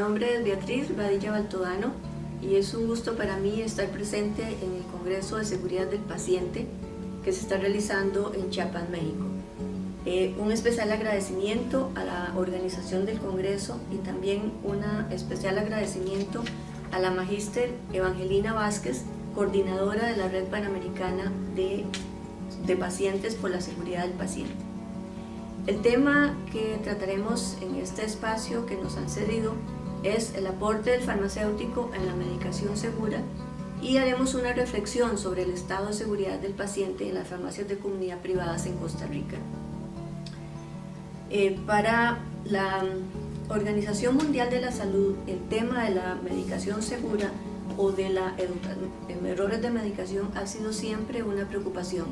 nombre es Beatriz Badilla Baltodano y es un gusto para mí estar presente en el Congreso de Seguridad del Paciente que se está realizando en Chiapas, México. Un especial agradecimiento a la organización del Congreso y también un especial agradecimiento a la Magíster Evangelina Vázquez, coordinadora de la Red Panamericana de Pacientes por la Seguridad del Paciente. El tema que trataremos en este espacio que nos han cedido es el aporte del farmacéutico en la medicación segura y haremos una reflexión sobre el estado de seguridad del paciente en las farmacias de comunidad privadas en Costa Rica. Para la Organización Mundial de la Salud, el tema de la medicación segura o de errores de medicación ha sido siempre una preocupación.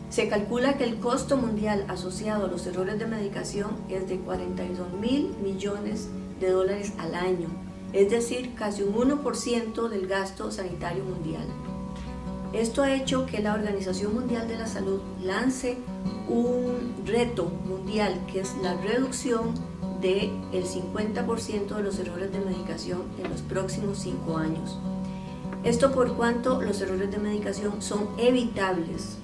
Se calcula que el costo mundial asociado a los errores de medicación es de 42.000 millones de dólares al año, es decir, casi un 1% del gasto sanitario mundial. Esto ha hecho que la Organización Mundial de la Salud lance un reto mundial que es la reducción del 50% de los errores de medicación en los próximos 5 años. Esto por cuanto los errores de medicación son evitables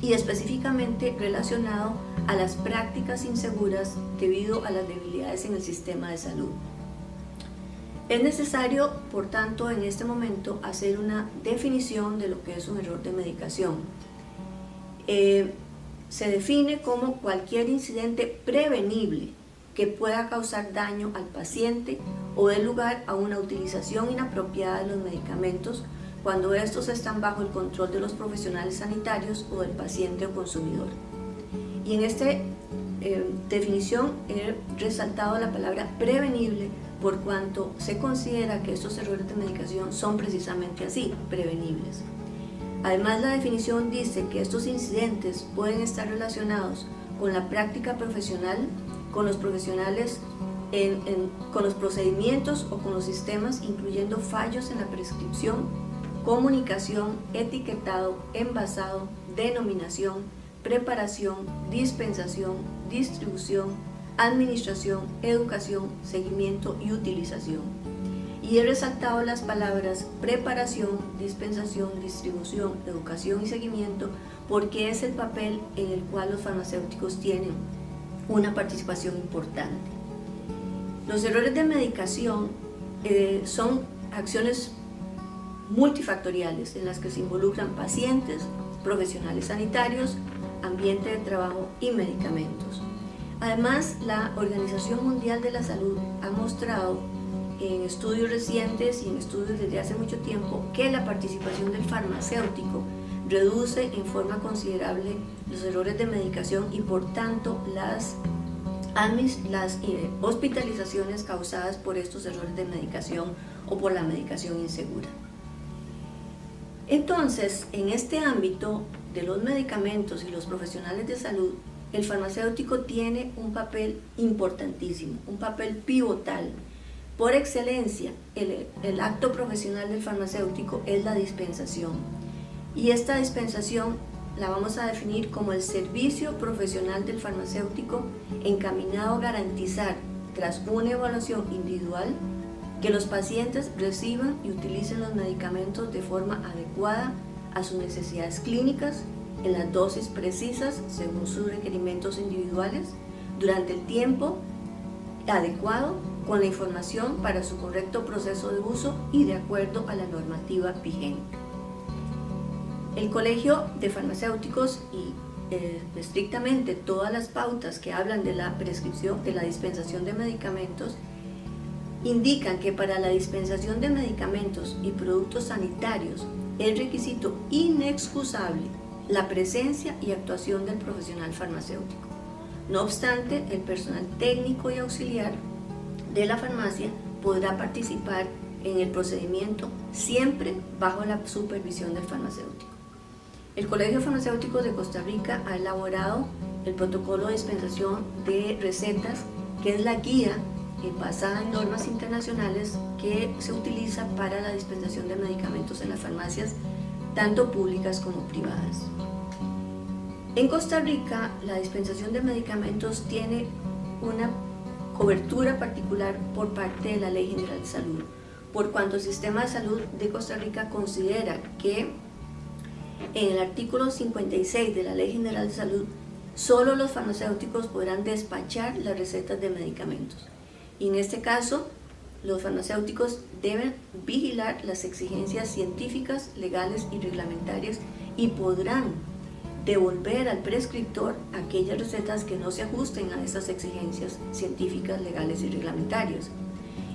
y específicamente relacionado a las prácticas inseguras debido a las debilidades en el sistema de salud. Es necesario, por tanto, en este momento hacer una definición de lo que es un error de medicación. Se define como cualquier incidente prevenible que pueda causar daño al paciente o dé lugar a una utilización inapropiada de los medicamentos cuando estos están bajo el control de los profesionales sanitarios o del paciente o consumidor. Y en esta definición he resaltado la palabra prevenible por cuanto se considera que estos errores de medicación son precisamente así, prevenibles. Además, la definición dice que estos incidentes pueden estar relacionados con la práctica profesional, con los profesionales, con los procedimientos o con los sistemas, incluyendo fallos en la prescripción, comunicación, etiquetado, envasado, denominación, preparación, dispensación, distribución, administración, educación, seguimiento y utilización. Y he resaltado las palabras preparación, dispensación, distribución, educación y seguimiento porque es el papel en el cual los farmacéuticos tienen una participación importante. Los errores de medicación son acciones multifactoriales en las que se involucran pacientes, profesionales sanitarios, ambiente de trabajo y medicamentos. Además, la Organización Mundial de la Salud ha mostrado en estudios recientes y en estudios desde hace mucho tiempo que la participación del farmacéutico reduce en forma considerable los errores de medicación y por tanto las hospitalizaciones causadas por estos errores de medicación o por la medicación insegura. Entonces, en este ámbito de los medicamentos y los profesionales de salud, el farmacéutico tiene un papel importantísimo, un papel pivotal. Por excelencia, el acto profesional del farmacéutico es la dispensación. Y esta dispensación la vamos a definir como el servicio profesional del farmacéutico encaminado a garantizar, tras una evaluación individual, que los pacientes reciban y utilicen los medicamentos de forma adecuada a sus necesidades clínicas, en las dosis precisas según sus requerimientos individuales, durante el tiempo adecuado, con la información para su correcto proceso de uso y de acuerdo a la normativa vigente. El Colegio de Farmacéuticos y estrictamente todas las pautas que hablan de la prescripción, de la dispensación de medicamentos, indican que para la dispensación de medicamentos y productos sanitarios es requisito inexcusable la presencia y actuación del profesional farmacéutico. No obstante, el personal técnico y auxiliar de la farmacia podrá participar en el procedimiento siempre bajo la supervisión del farmacéutico. El Colegio Farmacéutico de Costa Rica ha elaborado el protocolo de dispensación de recetas, que es la guía basada en normas internacionales que se utiliza para la dispensación de medicamentos en las farmacias, tanto públicas como privadas. En Costa Rica, la dispensación de medicamentos tiene una cobertura particular por parte de la Ley General de Salud, por cuanto el Sistema de Salud de Costa Rica considera que en el artículo 56 de la Ley General de Salud, solo los farmacéuticos podrán despachar las recetas de medicamentos. Y en este caso, los farmacéuticos deben vigilar las exigencias científicas, legales y reglamentarias y podrán devolver al prescriptor aquellas recetas que no se ajusten a esas exigencias científicas, legales y reglamentarias.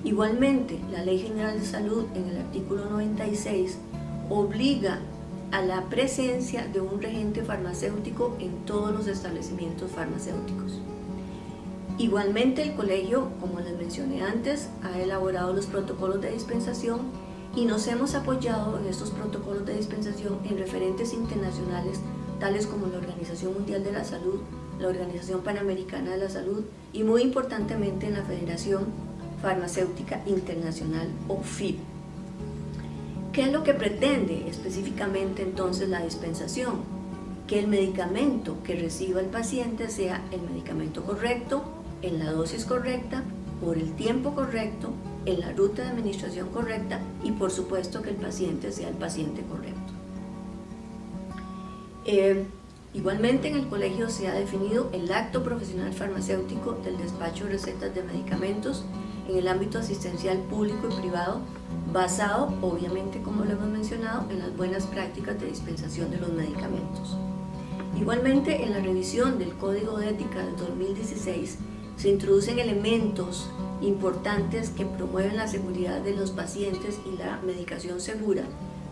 Igualmente, la Ley General de Salud en el artículo 96 obliga a la presencia de un regente farmacéutico en todos los establecimientos farmacéuticos. Igualmente, el colegio, como les mencioné antes, ha elaborado los protocolos de dispensación y nos hemos apoyado en estos protocolos de dispensación en referentes internacionales tales como la Organización Mundial de la Salud, la Organización Panamericana de la Salud y muy importantemente en la Federación Farmacéutica Internacional o FIP. ¿Qué es lo que pretende específicamente entonces la dispensación? Que el medicamento que reciba el paciente sea el medicamento correcto, en la dosis correcta, por el tiempo correcto, en la ruta de administración correcta y por supuesto que el paciente sea el paciente correcto. Igualmente en el colegio se ha definido el acto profesional farmacéutico del despacho de recetas de medicamentos en el ámbito asistencial público y privado, basado obviamente, como lo hemos mencionado, en las buenas prácticas de dispensación de los medicamentos. Igualmente en la revisión del Código de Ética del 2016 se introducen elementos importantes que promueven la seguridad de los pacientes y la medicación segura,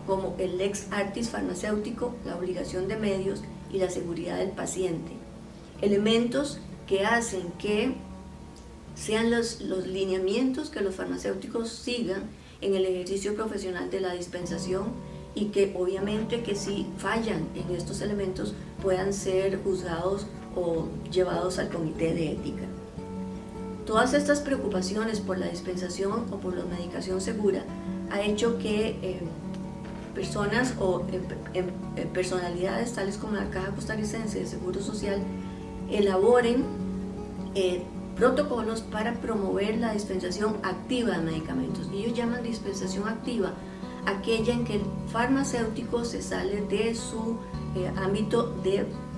como el lex artis farmacéutico, la obligación de medios y la seguridad del paciente. Elementos que hacen que sean los lineamientos que los farmacéuticos sigan en el ejercicio profesional de la dispensación y que obviamente que si fallan en estos elementos puedan ser juzgados o llevados al comité de ética. Todas estas preocupaciones por la dispensación o por la medicación segura ha hecho que personas o personalidades tales como la Caja Costarricense de Seguro Social elaboren protocolos para promover la dispensación activa de medicamentos. Ellos llaman dispensación activa aquella en que el farmacéutico se sale de su ámbito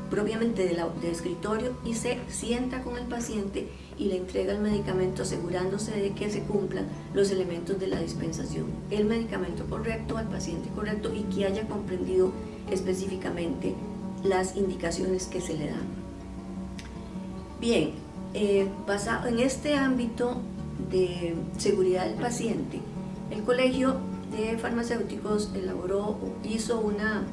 propiamente de escritorio y se sienta con el paciente y le entrega el medicamento asegurándose de que se cumplan los elementos de la dispensación, el medicamento correcto al paciente correcto y que haya comprendido específicamente las indicaciones que se le dan. Bien, basado en este ámbito de seguridad del paciente, el Colegio de Farmacéuticos hizo una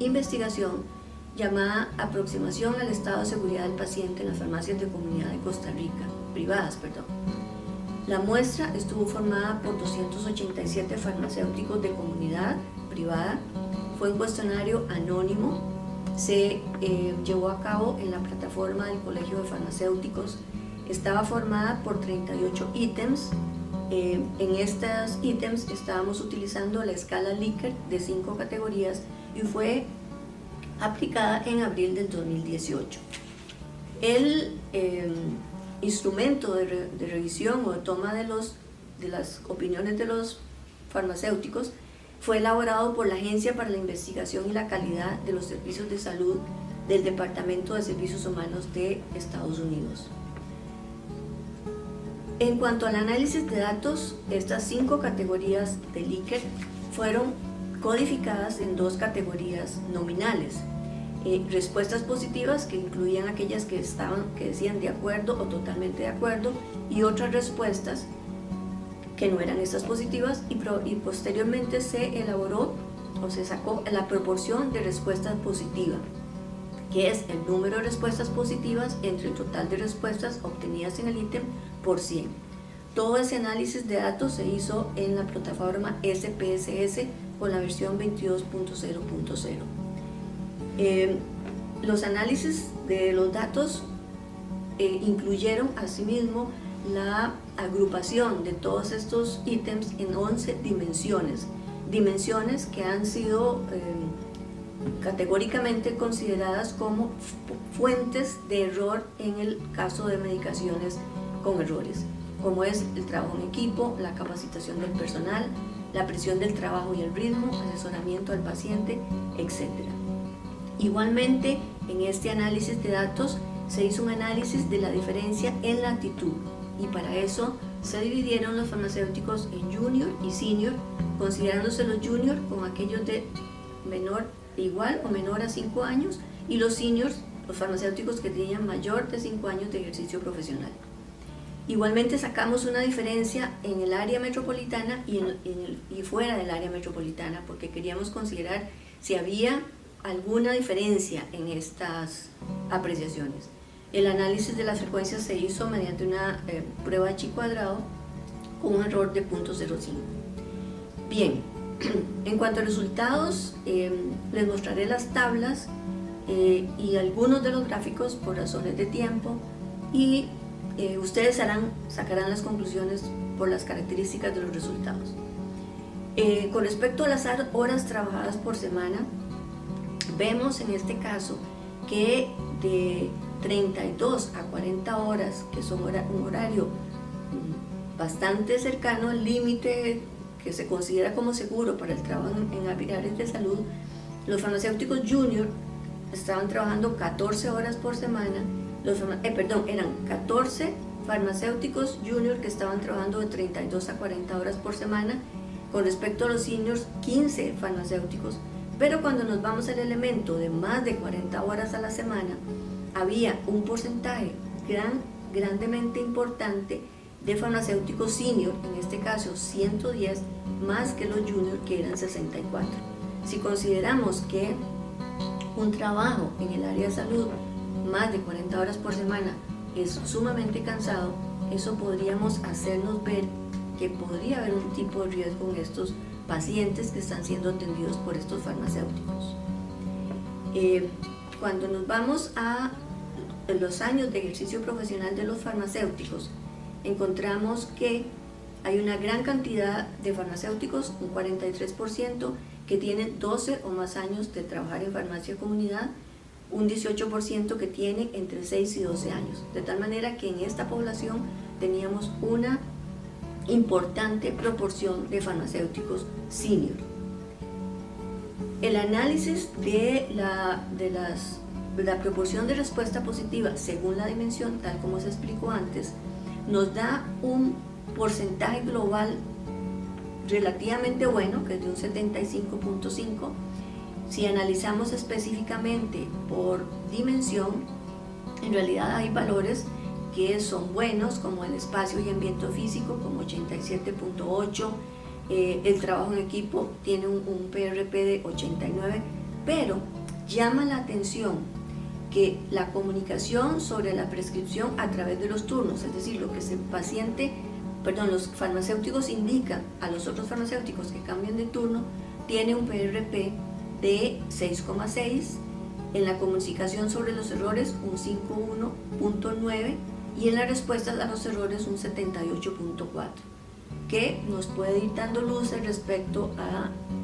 investigación llamada Aproximación al Estado de Seguridad del Paciente en las farmacias de comunidad de Costa Rica, privadas. La muestra estuvo formada por 287 farmacéuticos de comunidad privada, fue un cuestionario anónimo, se llevó a cabo en la plataforma del Colegio de Farmacéuticos, estaba formada por 38 ítems. En estos ítems estábamos utilizando la escala Likert de 5 categorías y fue aplicada en abril del 2018. El instrumento de revisión o de toma de las opiniones de los farmacéuticos fue elaborado por la Agencia para la Investigación y la Calidad de los Servicios de Salud del Departamento de Servicios Humanos de Estados Unidos. En cuanto al análisis de datos, estas 5 categorías de Likert fueron codificadas en 2 categorías nominales: respuestas positivas, que incluían aquellas que decían de acuerdo o totalmente de acuerdo, y otras respuestas que no eran estas positivas, y posteriormente se elaboró o se sacó la proporción de respuestas positivas, que es el número de respuestas positivas entre el total de respuestas obtenidas en el ítem por 100. Todo ese análisis de datos se hizo en la plataforma SPSS con la versión 22.0.0. Los análisis de los datos incluyeron asimismo la agrupación de todos estos ítems en 11 dimensiones que han sido categóricamente consideradas como fuentes de error en el caso de medicaciones con errores, como es el trabajo en equipo, la capacitación del personal, la presión del trabajo y el ritmo, asesoramiento al paciente, etc. Igualmente, en este análisis de datos se hizo un análisis de la diferencia en la actitud, y para eso se dividieron los farmacéuticos en junior y senior, considerándose los junior como aquellos de igual o menor a 5 años, y los seniors, los farmacéuticos que tenían mayor de 5 años de ejercicio profesional. Igualmente sacamos una diferencia en el área metropolitana y fuera del área metropolitana, porque queríamos considerar si había alguna diferencia en estas apreciaciones. El análisis de las frecuencias se hizo mediante una prueba de chi cuadrado con un error de 0.05. Bien, en cuanto a resultados, les mostraré las tablas y algunos de los gráficos por razones de tiempo, y ustedes sacarán las conclusiones por las características de los resultados. Con respecto a las horas trabajadas por semana, vemos en este caso que de 32 a 40 horas, que son un horario bastante cercano al límite que se considera como seguro para el trabajo en áreas de salud, los farmacéuticos junior estaban trabajando 14 horas por semana, eran 14 farmacéuticos junior que estaban trabajando de 32 a 40 horas por semana. Con respecto a los seniors, 15 farmacéuticos, pero cuando nos vamos al elemento de más de 40 horas a la semana, había un porcentaje grandemente importante de farmacéuticos senior, en este caso 110, más que los junior, que eran 64. Si consideramos que un trabajo en el área de salud más de 40 horas por semana es sumamente cansado, eso podríamos hacernos ver que podría haber un tipo de riesgo en estos pacientes que están siendo atendidos por estos farmacéuticos. Cuando nos vamos a los años de ejercicio profesional de los farmacéuticos, encontramos que hay una gran cantidad de farmacéuticos, un 43%, que tienen 12 o más años de trabajar en farmacia de comunidad, un 18% que tiene entre 6 y 12 años, de tal manera que en esta población teníamos una importante proporción de farmacéuticos senior. El análisis de la proporción de respuesta positiva según la dimensión, tal como se explicó antes, nos da un porcentaje global relativamente bueno, que es de un 75.5. Si analizamos específicamente por dimensión, en realidad hay valores que son buenos, como el espacio y ambiente físico, como 87.8, el trabajo en equipo tiene un PRP de 89, pero llama la atención que la comunicación sobre la prescripción a través de los turnos, es decir, lo que los farmacéuticos indican a los otros farmacéuticos que cambian de turno, tiene un PRP de 6,6, en la comunicación sobre los errores un 51.9 y en las respuestas a los errores un 78.4, que nos puede ir dando luces respecto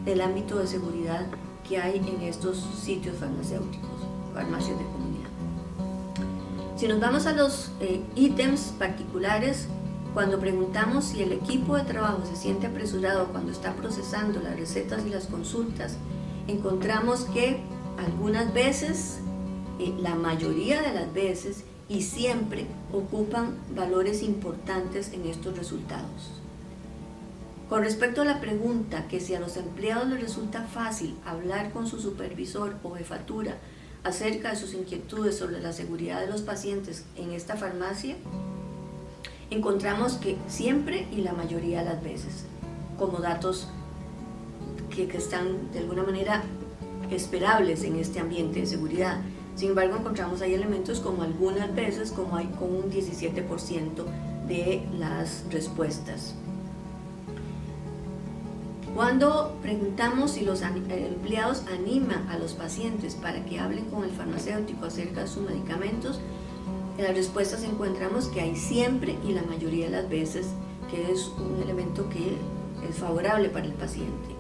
al ámbito de seguridad que hay en estos sitios farmacéuticos, farmacias de comunidad. Si nos vamos a los ítems particulares, cuando preguntamos si el equipo de trabajo se siente apresurado cuando está procesando las recetas y las consultas, encontramos que algunas veces, la mayoría de las veces y siempre ocupan valores importantes en estos resultados. Con respecto a la pregunta que si a los empleados les resulta fácil hablar con su supervisor o jefatura acerca de sus inquietudes sobre la seguridad de los pacientes en esta farmacia, encontramos que siempre y la mayoría de las veces, como datos que están de alguna manera esperables en este ambiente de seguridad. Sin embargo, encontramos ahí elementos como algunas veces, como hay con un 17% de las respuestas. Cuando preguntamos si los empleados animan a los pacientes para que hablen con el farmacéutico acerca de sus medicamentos, en las respuestas encontramos que hay siempre y la mayoría de las veces, que es un elemento que es favorable para el paciente.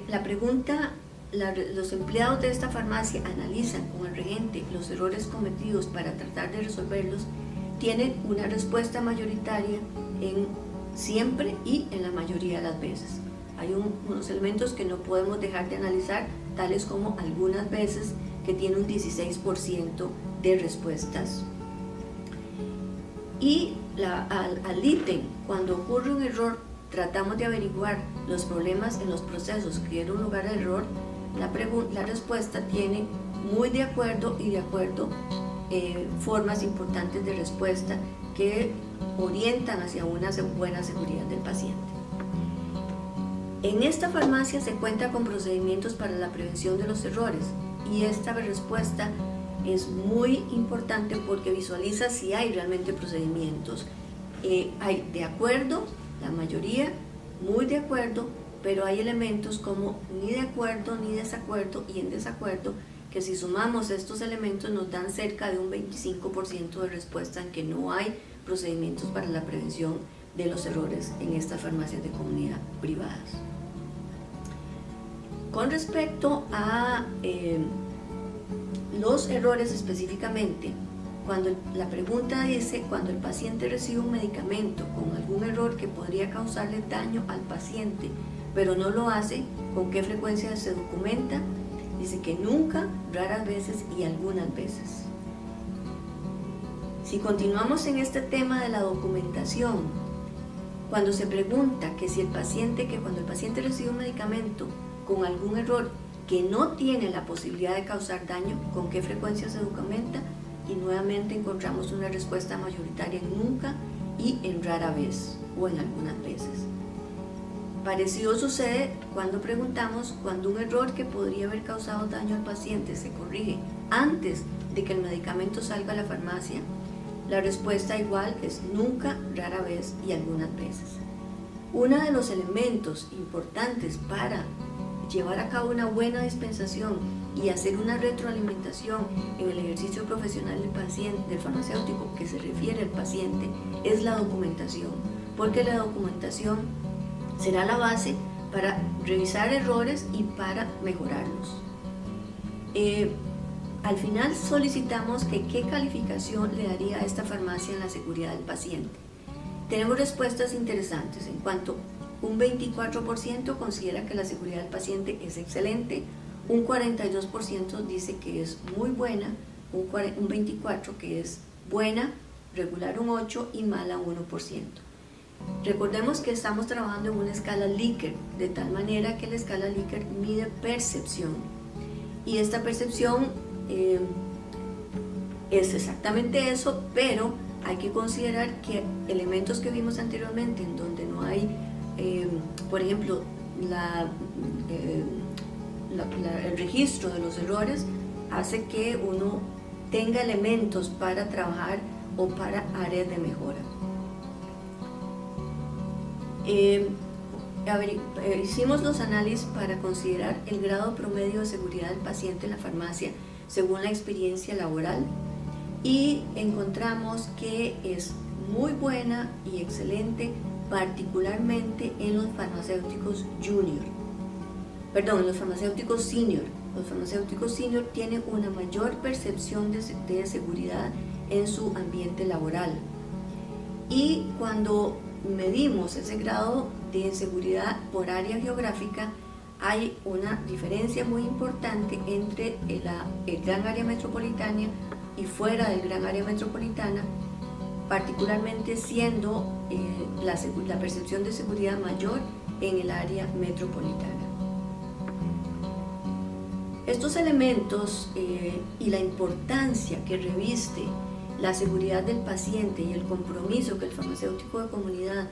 La pregunta, los empleados de esta farmacia analizan con el regente los errores cometidos para tratar de resolverlos, tiene una respuesta mayoritaria en siempre y en la mayoría de las veces. Hay unos elementos que no podemos dejar de analizar, tales como algunas veces, que tiene un 16% de respuestas. Y al ítem, cuando ocurre un error, tratamos de averiguar los problemas en los procesos que dieron lugar al error. La respuesta tiene muy de acuerdo y de acuerdo formas importantes de respuesta que orientan hacia una buena seguridad del paciente. En esta farmacia se cuenta con procedimientos para la prevención de los errores, y esta respuesta es muy importante porque visualiza si hay realmente procedimientos. Hay de acuerdo, la mayoría, muy de acuerdo, pero hay elementos como ni de acuerdo, ni desacuerdo y en desacuerdo, que si sumamos estos elementos nos dan cerca de un 25% de respuesta en que no hay procedimientos para la prevención de los errores en estas farmacias de comunidad privadas. Con respecto a los errores específicamente, cuando la pregunta dice, cuando el paciente recibe un medicamento con algún error que podría causarle daño al paciente, pero no lo hace, ¿con qué frecuencia se documenta? Dice que nunca, raras veces y algunas veces. Si continuamos en este tema de la documentación, cuando se pregunta que cuando el paciente recibe un medicamento con algún error que no tiene la posibilidad de causar daño, ¿con qué frecuencia se documenta? Y nuevamente encontramos una respuesta mayoritaria en nunca y en rara vez o en algunas veces. Parecido sucede cuando preguntamos cuando un error que podría haber causado daño al paciente se corrige antes de que el medicamento salga a la farmacia. La respuesta igual es nunca, rara vez y algunas veces. Uno de los elementos importantes para llevar a cabo una buena dispensación y hacer una retroalimentación en el ejercicio profesional del farmacéutico que se refiere al paciente es la documentación, porque la documentación será la base para revisar errores y para mejorarlos. Al final solicitamos que qué calificación le daría a esta farmacia en la seguridad del paciente. Tenemos respuestas interesantes en cuanto un 24% considera que la seguridad del paciente es excelente, un 42% dice que es muy buena, un 24% que es buena, regular un 8% y mala un 1%. Recordemos que estamos trabajando en una escala Likert, de tal manera que la escala Likert mide percepción. Y esta percepción es exactamente eso, pero hay que considerar que elementos que vimos anteriormente, en donde no hay, por ejemplo, el registro de los errores, hace que uno tenga elementos para trabajar o para áreas de mejora. Hicimos los análisis para considerar el grado promedio de seguridad del paciente en la farmacia según la experiencia laboral y encontramos que es muy buena y excelente, particularmente en los farmacéuticos en los farmacéuticos senior. Los farmacéuticos senior tienen una mayor percepción de seguridad en su ambiente laboral. Y cuando medimos ese grado de seguridad por área geográfica, hay una diferencia muy importante entre el gran área metropolitana y fuera del gran área metropolitana, particularmente siendo la percepción de seguridad mayor en el área metropolitana. Estos elementos y la importancia que reviste la seguridad del paciente y el compromiso que el farmacéutico de comunidad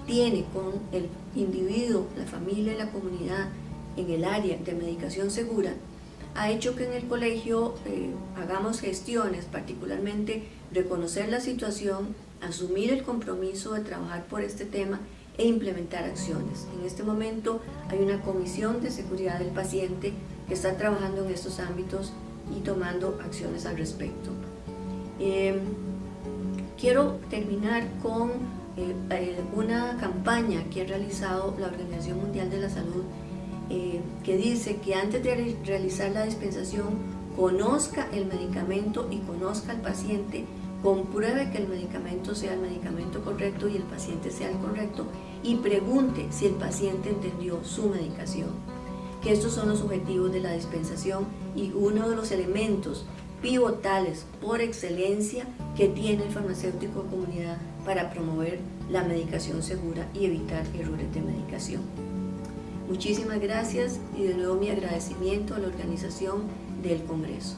tiene con el individuo, la familia y la comunidad en el área de medicación segura, ha hecho que en el colegio hagamos gestiones, particularmente reconocer la situación, asumir el compromiso de trabajar por este tema e implementar acciones. En este momento hay una comisión de seguridad del paciente que está trabajando en estos ámbitos y tomando acciones al respecto. Quiero terminar con una campaña que ha realizado la Organización Mundial de la Salud que dice que antes de realizar la dispensación conozca el medicamento y conozca al paciente compruebe que el medicamento sea el medicamento correcto y el paciente sea el correcto, y pregunte si el paciente entendió su medicación. Que estos son los objetivos de la dispensación y uno de los elementos pivotales por excelencia que tiene el farmacéutico de comunidad para promover la medicación segura y evitar errores de medicación. Muchísimas gracias y de nuevo mi agradecimiento a la organización del Congreso.